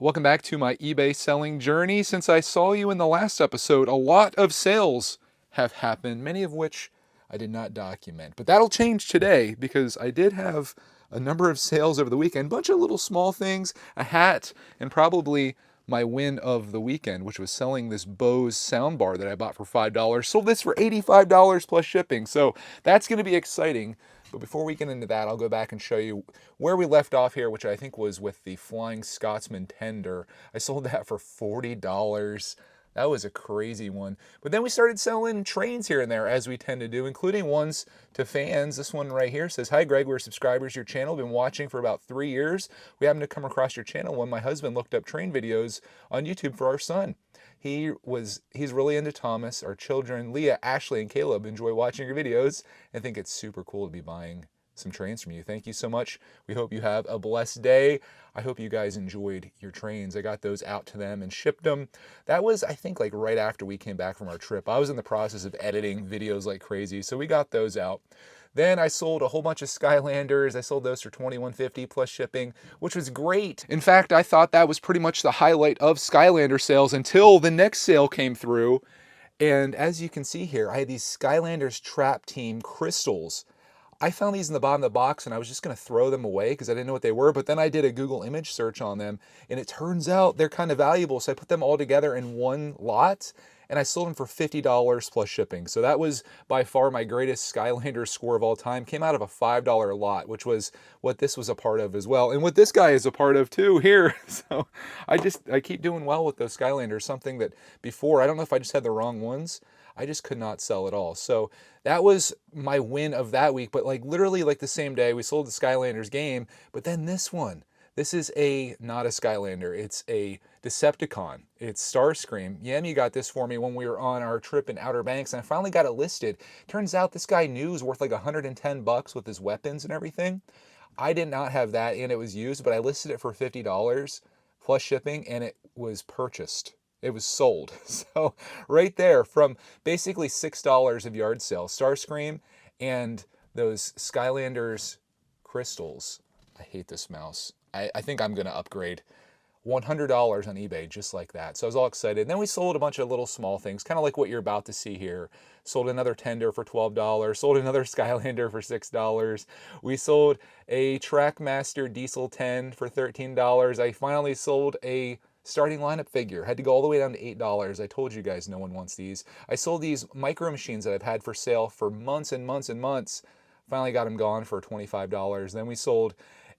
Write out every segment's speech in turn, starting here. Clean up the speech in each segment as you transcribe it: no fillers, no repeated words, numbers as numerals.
Welcome back to my eBay selling journey. Since I saw you in the last episode, a lot of sales have happened, many of which I did not document. But that'll change today because I did have a number of sales over the weekend, a bunch of little small things, a hat, and probably my win of the weekend, which was selling this Bose soundbar that I bought for $5. Sold this for $85 plus shipping. So that's going to be exciting. But before we get into that, I'll go back and show you where we left off here, which I think was with the Flying Scotsman tender. I sold that for $40. That was a crazy one. But then we started selling trains here and there, as we tend to do, including ones to fans. This one right here says, "Hi Greg, we're subscribers to your channel. Been watching for about 3 years. We happened to come across your channel when my husband looked up train videos on YouTube for our son. He's really into Thomas. Our children, Leah, Ashley, and Caleb, enjoy watching your videos and think it's super cool to be buying some trains from you. Thank you so much. We hope you have a blessed day. I hope you guys enjoyed your trains. I got those out to them and shipped them. That was, I think, like right after we came back from our trip. I was in the process of editing videos like crazy, so we got those out. Then I sold a whole bunch of Skylanders. I sold those for $21.50 plus shipping, which was great. In fact, I thought that was pretty much the highlight of Skylander sales until the next sale came through. And as you can see here, I had these Skylanders Trap Team crystals. I found these in the bottom of the box and I was just going to throw them away because I didn't know what they were. But then I did a Google image search on them and it turns out they're kind of valuable. So I put them all together in one lot and I sold them for $50 plus shipping. So that was by far my greatest Skylander score of all time. Came out of a $5 lot, which was what this was a part of as well. And what this guy is a part of too here. So I keep doing well with those Skylanders, something that before, I don't know if I just had the wrong ones. I just could not sell at all. So that was my win of that week. But like literally like the same day we sold the Skylanders game, but then this is not a Skylander. It's a Decepticon. It's Starscream. Yemi got this for me when we were on our trip in Outer Banks, and I finally got it listed. Turns out this guy new is worth like $110 with his weapons and everything. I did not have that and it was used, but I listed it for $50 plus shipping and it was purchased. It was sold. So right there from basically $6 of yard sale, Starscream and those Skylanders crystals. I hate this mouse. I think I'm going to upgrade. $100 on eBay just like that. So I was all excited. And then we sold a bunch of little small things, kind of like what you're about to see here. Sold another tender for $12. Sold another Skylander for $6. We sold a Trackmaster Diesel 10 for $13. I finally sold a starting lineup figure. Had to go all the way down to $8. I told you guys no one wants these. I sold these micro machines that I've had for sale for months and months and months. Finally got them gone for $25. Then we sold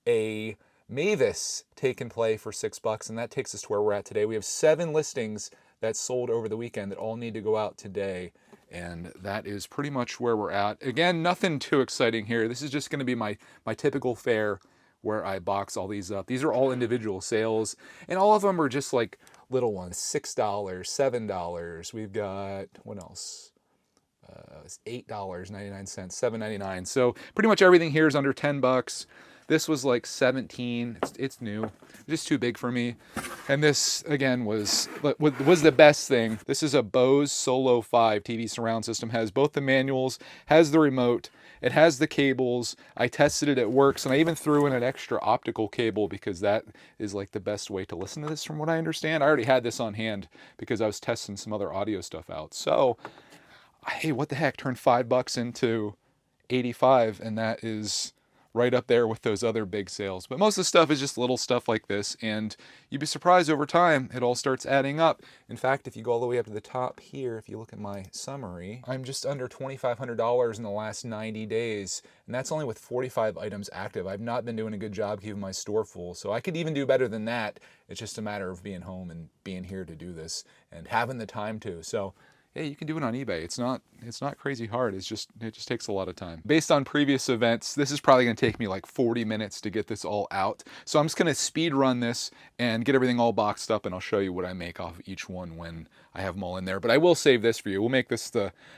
a Mavis Take and Play for $6, and that takes us to where we're at today. We have 7 listings that sold over the weekend that all need to go out today, and that is pretty much where we're at. Again, nothing too exciting here. This is just going to be my typical fare where I box all these up. These are all individual sales, and all of them are just like little ones, $6, $7. We've got, what else? It's $8.99, $7.99. So pretty much everything here is under $10. This was like 17. It's new. Just too big for me. And this again was the best thing. This is a Bose Solo 5 TV surround system. Has both the manuals, has the remote, it has the cables. I tested it, it works, and I even threw in an extra optical cable because that is like the best way to listen to this from what I understand. I already had this on hand because I was testing some other audio stuff out. So, hey, what the heck? Turned $5 into 85, and that is right up there with those other big sales. But most of the stuff is just little stuff like this, and you'd be surprised over time, it all starts adding up. In fact, if you go all the way up to the top here, if you look at my summary, I'm just under $2,500 in the last 90 days, and that's only with 45 items active. I've not been doing a good job keeping my store full, so I could even do better than that. It's just a matter of being home and being here to do this, and having the time to. So hey, you can do it on eBay. It's not crazy hard. It just takes a lot of time. Based on previous events, this is probably going to take me like 40 minutes to get this all out. So I'm just going to speed run this and get everything all boxed up, and I'll show you what I make off each one when I have them all in there. But I will save this for you. We'll make this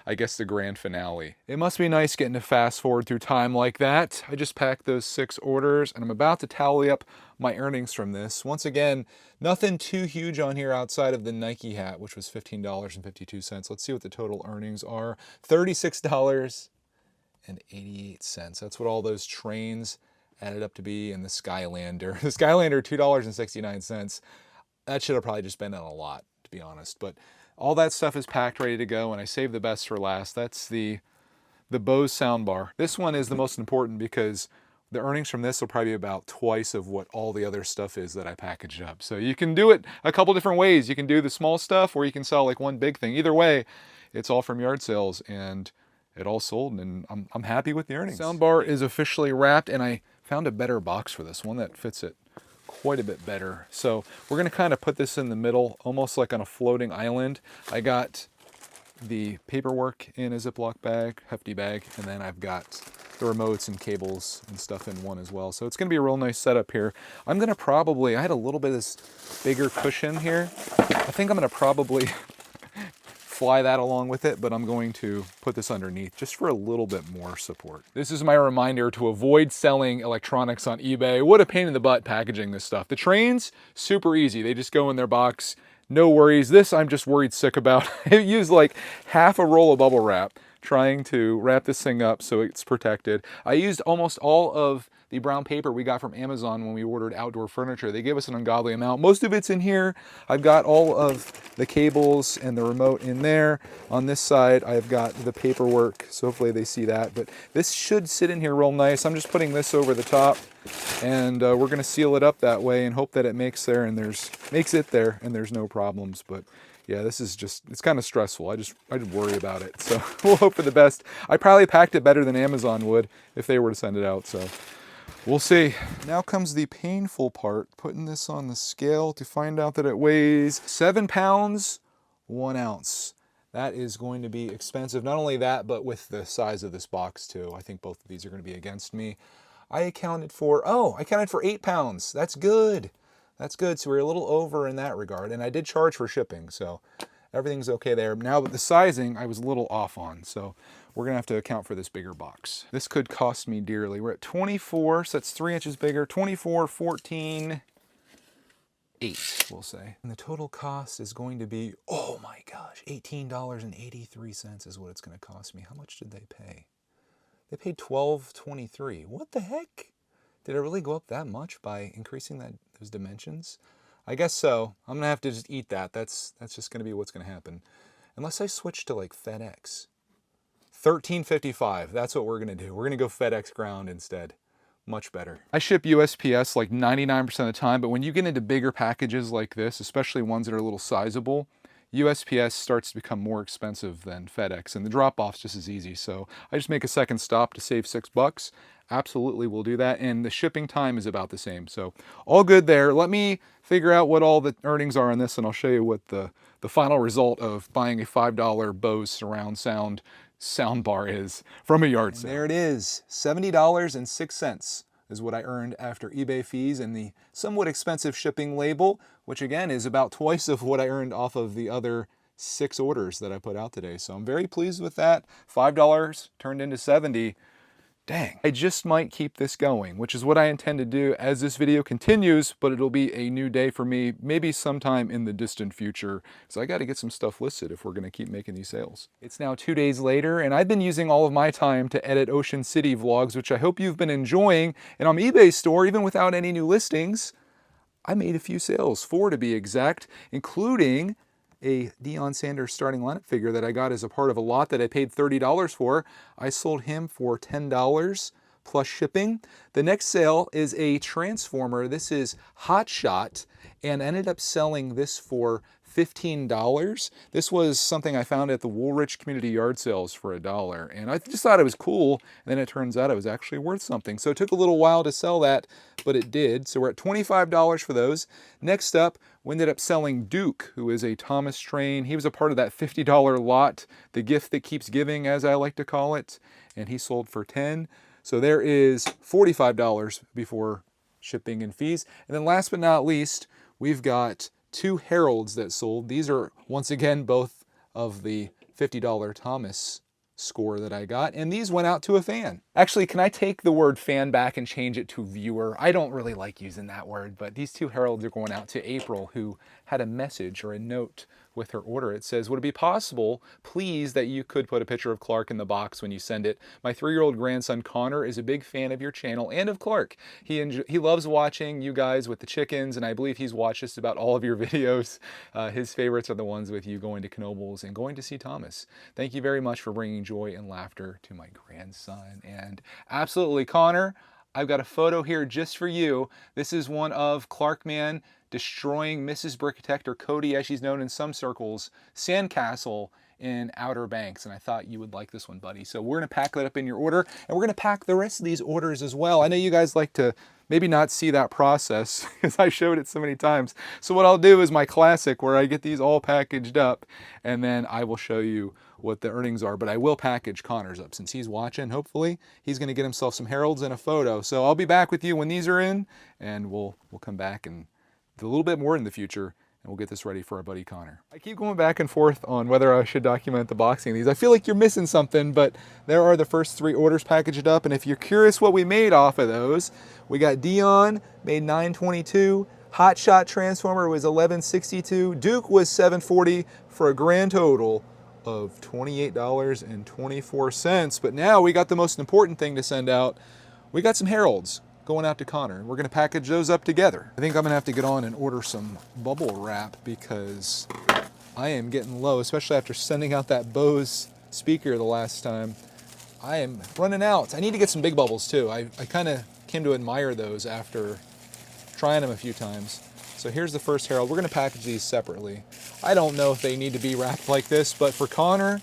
I guess the grand finale. It must be nice getting to fast forward through time like that. I just packed those 6 orders and I'm about to tally up my earnings from this. Once again, nothing too huge on here outside of the Nike hat, which was $15.52. Let's see what the total earnings are. $36.88. That's what all those trains added up to be in the Skylander. The Skylander, $2.69. that should have probably just been on a lot, to be honest. But all that stuff is packed, ready to go, and I saved the best for last. That's the Bose soundbar. This one is the most important because the earnings from this will probably be about twice of what all the other stuff is that I packaged up. So you can do it a couple different ways. You can do the small stuff, or you can sell like one big thing. Either way, it's all from yard sales, and it all sold, and I'm happy with the earnings. Soundbar is officially wrapped, and I found a better box for this one that fits it quite a bit better. So we're gonna kind of put this in the middle, almost like on a floating island. I got the paperwork in a Ziploc bag, hefty bag, and then I've got the remotes and cables and stuff in one as well. So it's gonna be a real nice setup here. I'm gonna probably, I had a little bit of this bigger cushion here. I think I'm gonna probably fly that along with it, but I'm going to put this underneath just for a little bit more support. This is my reminder to avoid selling electronics on eBay. What a pain in the butt packaging this stuff. The trains, super easy. They just go in their box. No worries. This I'm just worried sick about. I used like half a roll of bubble wrap trying to wrap this thing up so it's protected. I used almost all of the brown paper we got from Amazon when we ordered outdoor furniture. They gave us an ungodly amount. Most of it's in here. I've got all of the cables and the remote in there. On this side, I've got the paperwork, so hopefully they see that. But this should sit in here real nice. I'm just putting this over the top, and we're gonna seal it up that way and hope that it makes it there and there's no problems. But yeah, this is just, it's kind of stressful. I just worry about it. So we'll hope for the best. I probably packed it better than Amazon would if they were to send it out. So we'll see. Now comes the painful part, putting this on the scale to find out that it weighs 7 pounds, 1 ounce. That is going to be expensive. Not only that, but with the size of this box too. I think both of these are going to be against me. I accounted for 8 pounds. That's good. That's good. So we're a little over in that regard. And I did charge for shipping, so everything's okay there. Now, but the sizing I was a little off on, so we're gonna have to account for this bigger box. This could cost me dearly. We're at 24, so that's 3 inches bigger. 24, 14, 8, we'll say. And the total cost is going to be, oh my gosh, $18.83 is what it's gonna cost me. How much did they pay? They paid $12.23. What the heck? Did it really go up that much by increasing those dimensions? I guess so. I'm gonna have to just eat that. That's just gonna be what's gonna happen. Unless I switch to like FedEx. $13.55, that's what we're gonna do. We're gonna go FedEx ground instead. Much better. I ship USPS like 99% of the time, but when you get into bigger packages like this, especially ones that are a little sizable, USPS starts to become more expensive than FedEx, and the drop-off's just as easy. So I just make a second stop to save $6. Absolutely will do that, and the shipping time is about the same. So all good there. Let me figure out what all the earnings are on this, and I'll show you what the final result of buying a $5 Bose surround sound bar is from a yard sale. And there it is, $70.06 is what I earned after eBay fees and the somewhat expensive shipping label, which again is about twice of what I earned off of the other 6 orders that I put out today. So I'm very pleased with that. $5 turned into 70. Dang. I just might keep this going, which is what I intend to do as this video continues, but it'll be a new day for me, maybe sometime in the distant future, because I got to get some stuff listed if we're going to keep making these sales. It's now 2 days later, and I've been using all of my time to edit Ocean City vlogs, which I hope you've been enjoying. And on eBay store, even without any new listings, I made a few sales, 4 to be exact, including a Deion Sanders starting lineup figure that I got as a part of a lot that I paid $30 for. I sold him for $10 plus shipping. The next sale is a transformer. This is Hot Shot, and I ended up selling this for $15. This was something I found at the Woolrich Community Yard Sales for $1, and I just thought it was cool, and then it turns out it was actually worth something. So it took a little while to sell that, but it did. So we're at $25 for those. Next up, we ended up selling Duke, who is a Thomas train. He was a part of that $50 lot, the gift that keeps giving, as I like to call it, and he sold for $10. So there is $45 before shipping and fees. And then last but not least, we've got 2 Heralds that sold. These are, once again, both of the $50 Thomas score that I got, and these went out to a fan. Actually, can I take the word fan back and change it to viewer? I don't really like using that word, but these 2 Heralds are going out to April, who had a message or a note with her order. It says, would it be possible, please, that you could put a picture of Clark in the box when you send it? My 3-year-old grandson Connor is a big fan of your channel and of Clark. He loves watching you guys with the chickens, and I believe he's watched just about all of your videos. His favorites are the ones with you going to Knoebels and going to see Thomas. Thank you very much for bringing joy and laughter to my grandson. And absolutely, Connor, I've got a photo here just for you. This is one of Clarkman destroying Mrs. Brickitect, or Cody as she's known in some circles, sandcastle in Outer Banks. And I thought you would like this one, buddy. So we're going to pack that up in your order, and we're going to pack the rest of these orders as well. I know you guys like to maybe not see that process because I showed it so many times. So what I'll do is my classic where I get these all packaged up, and then I will show you what the earnings are. But I will package Connor's up since he's watching. Hopefully he's going to get himself some Heralds and a photo. So I'll be back with you when these are in, and we'll come back and do a little bit more in the future, and we'll get this ready for our buddy Connor. I keep going back and forth on whether I should document the boxing of these. I feel like you're missing something, but there are the first 3 orders packaged up, and if you're curious what we made off of those, we got Dion made $922, Hot Shot Transformer was $1162, Duke was $740 for a grand total of $28.24. But now we got the most important thing to send out. We got some Heralds going out to Connor, and we're going to package those up together. I think I'm going to have to get on and order some bubble wrap because I am getting low, especially after sending out that Bose speaker the last time. I am running out. I need to get some big bubbles too. I kind of came to admire those after trying them a few times. So here's the first Herald. We're going to package these separately. I don't know if they need to be wrapped like this, but for Connor,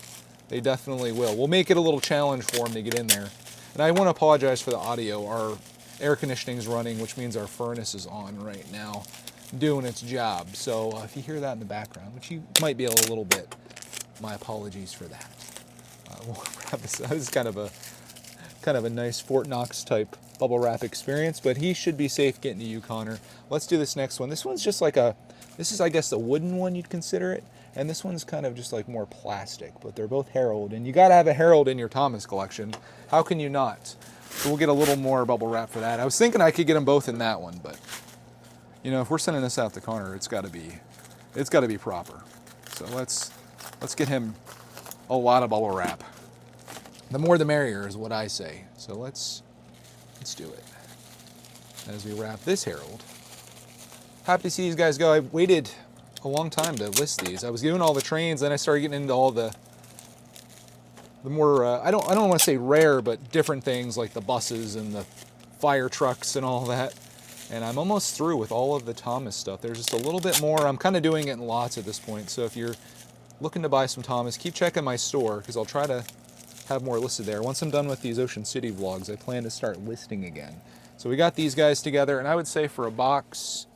they definitely will. We'll make it a little challenge for him to get in there. And I want to apologize for the audio. Our air conditioning is running, which means our furnace is on right now, doing its job. So if you hear that in the background, which you might be a little bit, my apologies for that. We'll wrap this. This is kind of a nice Fort Knox type bubble wrap experience, but he should be safe getting to you, Connor. Let's do this next one. This one's just like this is, I guess, the wooden one you'd consider it, and this one's kind of just like more plastic, but they're both Herald, and you got to have a Herald in your Thomas collection. How can you not? So we'll get a little more bubble wrap for that. I was thinking I could get them both in that one, but you know, if we're sending this out to Connor, it's got to be proper. So let's get him a lot of bubble wrap. The more the merrier is what I say. So let's do it. As we wrap this Herald. Happy to see these guys go. I waited a long time to list these. I was doing all the trains, then I started getting into all the more, I don't want to say rare, but different things like the buses and the fire trucks and all that. And I'm almost through with all of the Thomas stuff. There's just a little bit more. I'm kind of doing it in lots at this point. So if you're looking to buy some Thomas, keep checking my store because I'll try to have more listed there. Once I'm done with these Ocean City vlogs, I plan to start listing again. So we got these guys together, and I would say for a box,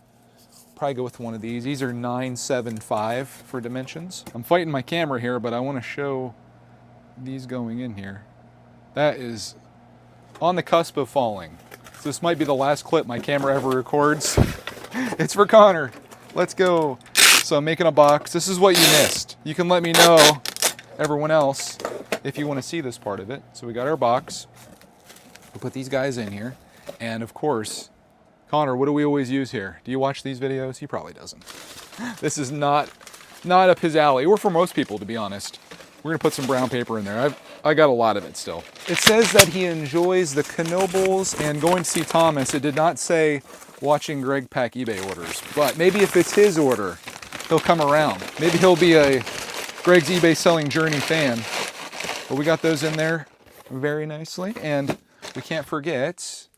probably go with one of these. These are 975 for dimensions. I'm fighting my camera here, but I want to show these going in here. That is on the cusp of falling. So this might be the last clip my camera ever records. It's for Connor. Let's go. So I'm making a box. This is what you missed. You can let me know, everyone else, if you want to see this part of it. So we got our box. We'll put these guys in here. And of course, Connor, what do we always use here? Do you watch these videos? He probably doesn't. This is not up his alley, or for most people, to be honest. We're gonna put some brown paper in there. I got a lot of it still. It says that he enjoys the Knoebels and going to see Thomas. It did not say watching Greg pack eBay orders, but maybe if it's his order, he'll come around. Maybe he'll be a Greg's eBay selling journey fan. But we got those in there very nicely, and we can't forget,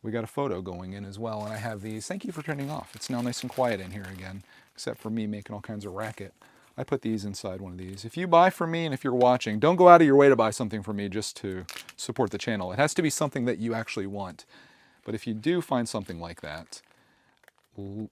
we got a photo going in as well, and I have these. Thank you for turning off. It's now nice and quiet in here again, except for me making all kinds of racket. I put these inside one of these. If you buy from me and if you're watching, don't go out of your way to buy something from me just to support the channel. It has to be something that you actually want. But if you do find something like that,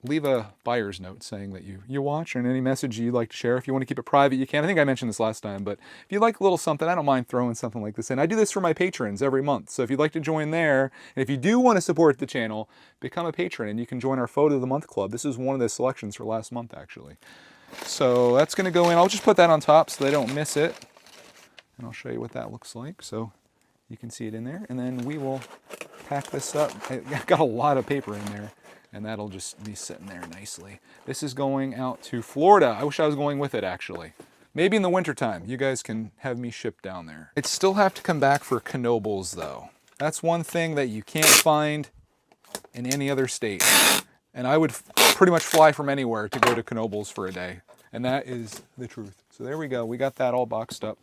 leave a buyer's note saying that you watch, and any message you'd like to share. If you want to keep it private, you can. I think I mentioned this last time, but if you'd like a little something, I don't mind throwing something like this in. I do this for my patrons every month. So if you'd like to join there, and if you do want to support the channel, become a patron and you can join our Photo of the Month Club. This is one of the selections for last month, actually. So that's going to go in. I'll just put that on top so they don't miss it. And I'll show you what that looks like. So you can see it in there. And then we will pack this up. I got a lot of paper in there. and that'll just be sitting there nicely. This is going out to Florida. I wish I was going with it, actually. Maybe in the wintertime, you guys can have me shipped down there. I'd still have to come back for Knoebels, though. That's one thing that you can't find in any other state. And I would pretty much fly from anywhere to go to Knoebels for a day. And that is the truth. So there we go. We got that all boxed up.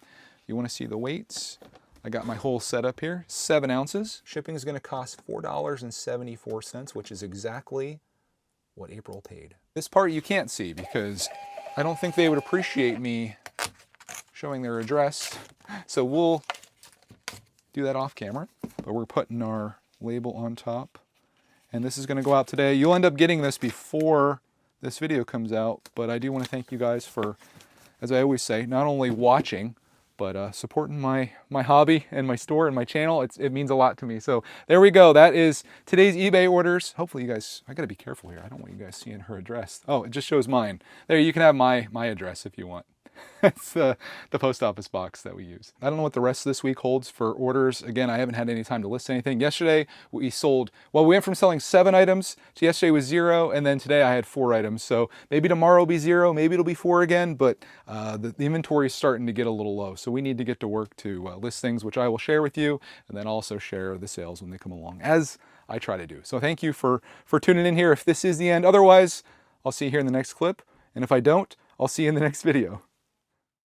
You want to see the weights? I got my whole setup here. 7 ounces. Shipping is going to cost $4.74, which is exactly what April paid. This part you can't see because I don't think they would appreciate me showing their address. So we'll do that off camera. But we're putting our label on top. And this is going to go out today. You'll end up getting this before this video comes out. But I do want to thank you guys for, as I always say, not only watching, but supporting my hobby and my store and my channel. It means a lot to me. So there we go. That is today's eBay orders. Hopefully you guys, I gotta be careful here. I don't want you guys seeing her address. Oh, it just shows mine. There, you can have my address if you want. That's the post office box that we use. I don't know what the rest of this week holds for orders. Again, I haven't had any time to list anything. Yesterday we sold, well, we went from selling 7 items to yesterday was 0, and then today I had 4 items. So maybe tomorrow will be 0, maybe it'll be 4 again, but the inventory is starting to get a little low. So we need to get to work to list things, which I will share with you, and then also share the sales when they come along, as I try to do. So thank you for tuning in here if this is the end. Otherwise, I'll see you here in the next clip, and if I don't, I'll see you in the next video.